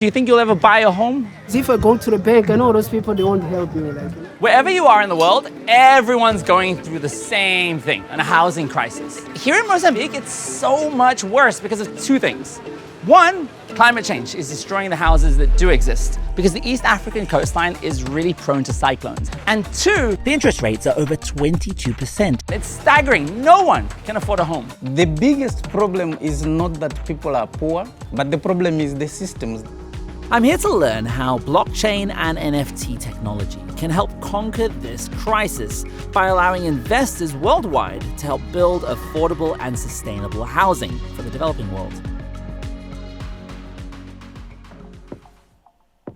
Do you think you'll ever buy a home? If I go to the bank, I know those people, they won't help me. Wherever you are in the world, everyone's going through the same thing, a housing crisis. Here in Mozambique, it's so much worse because of two things. One, climate change is destroying the houses that do exist because the East African coastline is really prone to cyclones. And two, the interest rates are over 22%. It's staggering. No one can afford a home. The biggest problem is not that people are poor, but the problem is the systems. I'm here to learn how blockchain and NFT technology can help conquer this crisis by allowing investors worldwide to help build affordable and sustainable housing for the developing world.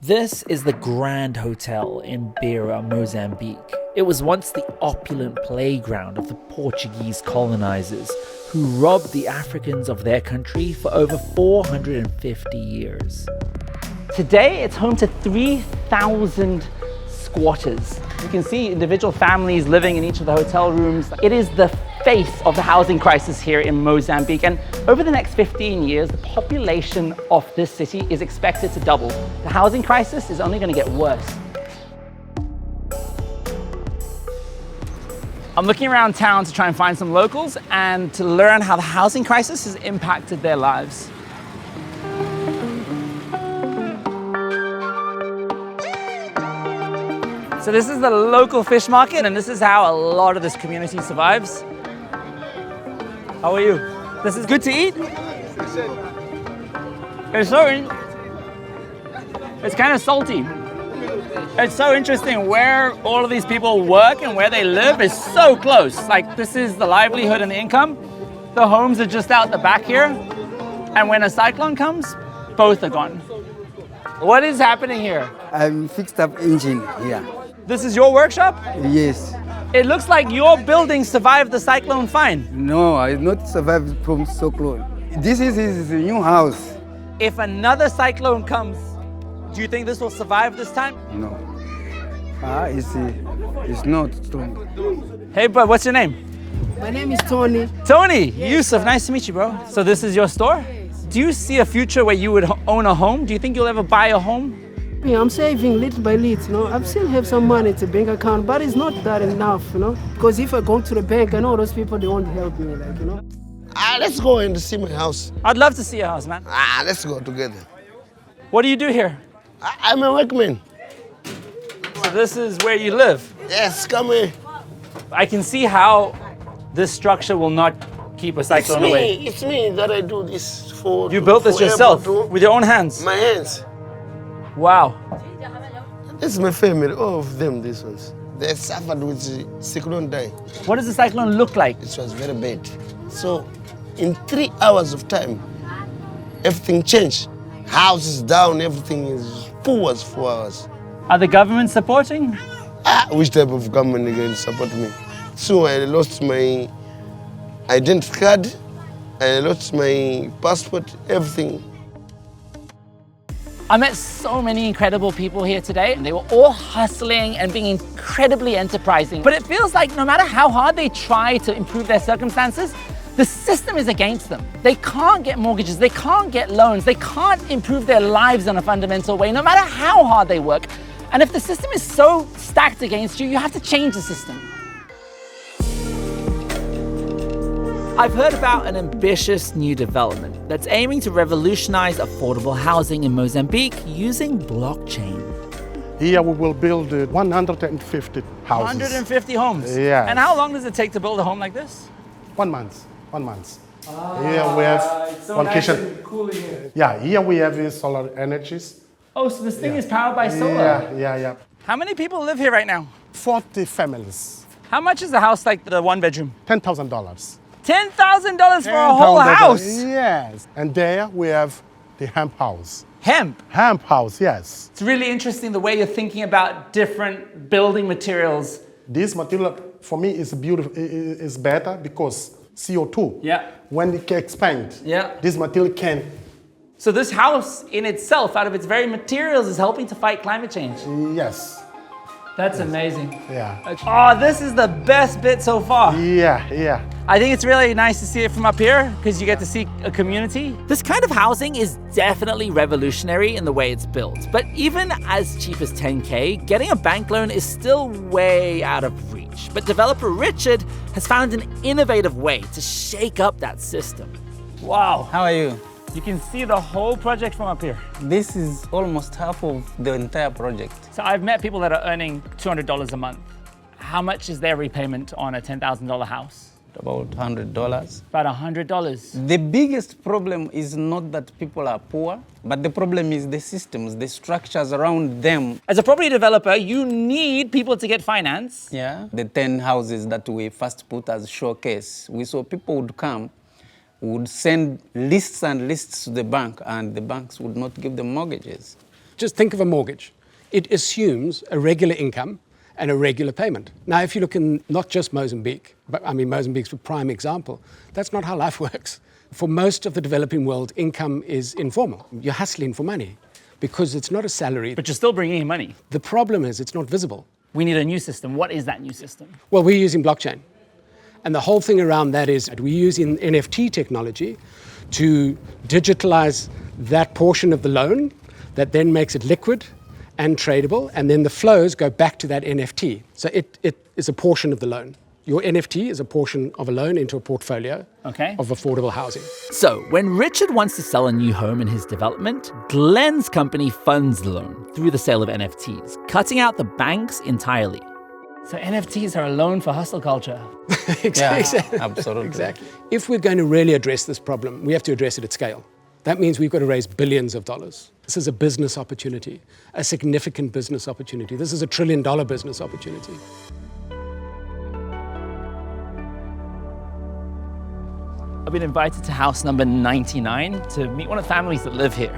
This is the Grand Hotel in Beira, Mozambique. It was once the opulent playground of the Portuguese colonizers who robbed the Africans of their country for over 450 years. Today, it's home to 3,000 squatters. You can see individual families living in each of the hotel rooms. It is the face of the housing crisis here in Mozambique. And over the next 15 years, the population of this city is expected to double. The housing crisis is only going to get worse. I'm looking around town to try and find some locals and to learn how the housing crisis has impacted their lives. So this is the local fish market, and this is how a lot of this community survives. How are you? This is good to eat? It's kind of salty. It's so interesting where all of these people work and where they live is so close. Like, this is the livelihood and the income. The homes are just out the back here. And when a cyclone comes, both are gone. What is happening here? I'm fixed up engine here. This is your workshop? Yes. It looks like your building survived the cyclone fine. No, I not survived from cyclone. This is his new house. If another cyclone comes, do you think this will survive this time? No. It's not strong. Hey, bud, what's your name? My name is Tony. Tony, Yusuf, nice to meet you, bro. So this is your store? Do you see a future where you would own a home? Do you think you'll ever buy a home? Yeah, I'm saving little by little, I still have some money to bank account, but it's not that enough, Because if I go to the bank, I know those people, they won't help me, Let's go and see my house. I'd love to see your house, man. Let's go together. What do you do here? I'm a workman. So this is where you live? Yes, come here. I can see how this structure will not keep a cyclone away. It's me that I do this for. You built this yourself with your own hands? My hands. Wow. This is my family, all of them, these ones. They suffered with the cyclone die. What does the cyclone look like? It was very bad. So, in 3 hours of time, everything changed. House is down, everything is poor as 4 hours. Are the government supporting? Which type of government is going to support me? So I lost my identity card, I lost my passport, everything. I met so many incredible people here today, and they were all hustling and being incredibly enterprising. But it feels like no matter how hard they try to improve their circumstances, the system is against them. They can't get mortgages, they can't get loans, they can't improve their lives in a fundamental way, no matter how hard they work. And if the system is so stacked against you, you have to change the system. I've heard about an ambitious new development that's aiming to revolutionize affordable housing in Mozambique using blockchain. Here we will build 150 houses. 150 homes? Yeah. And how long does it take to build a home like this? 1 month. 1 month. Here we have it's so one nice kitchen. and cool here. Yeah, here we have solar energies. Oh, so this thing is powered by solar? Yeah. How many people live here right now? 40 families. How much is the house like the one bedroom? $10,000. $10,000 for a whole house? Yes. And there we have the hemp house. Hemp? Hemp house, yes. It's really interesting the way you're thinking about different building materials. This material for me is beautiful, is better because CO2. Yeah. When it can expand, this material can. So this house in itself, out of its very materials, is helping to fight climate change. Yes. That's amazing. Yeah. Oh, this is the best bit so far. Yeah. I think it's really nice to see it from up here because you get to see a community. This kind of housing is definitely revolutionary in the way it's built, but even as cheap as 10K, getting a bank loan is still way out of reach. But developer Richard has found an innovative way to shake up that system. Wow, How are you? you can see the whole project from up here. This is almost half of the entire project. So I've met people that are earning $200 a month. How much is their repayment on a $10,000 house? About $100. About $100. The biggest problem is not that people are poor, but the problem is the systems, the structures around them. As a property developer, you need people to get finance. Yeah. The 10 houses that we first put as showcase, we saw people would come, would send lists and lists to the bank, and the banks would not give them mortgages. Just think of a mortgage. It assumes a regular income and a regular payment. Now, if you look in not just Mozambique, but I mean, Mozambique's a prime example, that's not how life works. For most of the developing world, income is informal. You're hustling for money because it's not a salary. But you're still bringing in money. The problem is it's not visible. We need a new system. What is that new system? Well, we're using blockchain. And the whole thing around that is that we're using NFT technology to digitalize that portion of the loan that then makes it liquid and tradable, and then the flows go back to that NFT. So it is a portion of the loan. Your NFT is a portion of a loan into a portfolio of affordable housing. So, when Richard wants to sell a new home in his development, Glenn's company funds the loan through the sale of NFTs, cutting out the banks entirely. So NFTs are a loan for hustle culture. Exactly. Yeah, absolutely. Exactly. If we're going to really address this problem, we have to address it at scale. That means we've got to raise billions of dollars. This is a business opportunity, a significant business opportunity. This is $1 trillion business opportunity. I've been invited to house number 99 to meet one of the families that live here.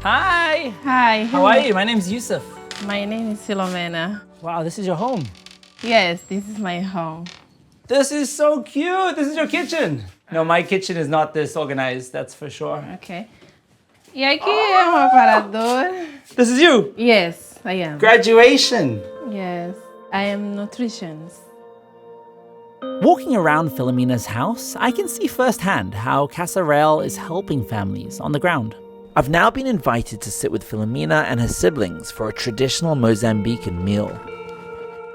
Hi. Hi. How are you? My name's Yusuf. My name is Philomena. Wow, this is your home. Yes, this is my home. This is so cute. This is your kitchen. No, my kitchen is not this organized, that's for sure. Okay. E aqui é aparador. This is you. Yes, I am. Graduation. Yes, I am nutritionist. Walking around Philomena's house, I can see firsthand how Casa Real is helping families on the ground. I've now been invited to sit with Philomena and her siblings for a traditional Mozambican meal.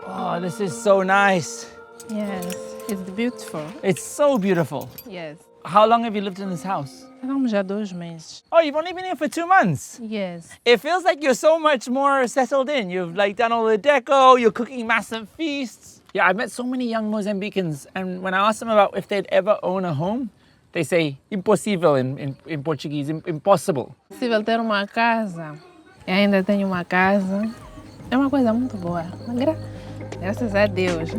Oh, this is so nice. Yes, it's beautiful. It's so beautiful. Yes. How long have you lived in this house? Vamos já 2 meses. Oh, you've only been here for 2 months. Yes. It feels like you're so much more settled in. You've done all the deco, you're cooking massive feasts. Yeah, I've met so many young Mozambicans, and when I ask them about if they'd ever own a home, they say impossível in Portuguese, impossible. Possível ter uma casa. Eu ainda tenho uma casa. É uma coisa muito boa. Graças a Deus.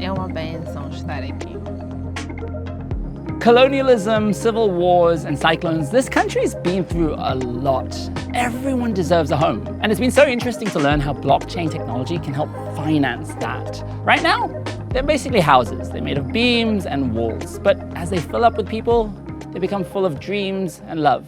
É uma bênção estar aqui. Colonialism, civil wars, and cyclones, this country's been through a lot. Everyone deserves a home. And it's been so interesting to learn how blockchain technology can help finance that. Right now, they're basically houses. They're made of beams and walls. But as they fill up with people, they become full of dreams and love.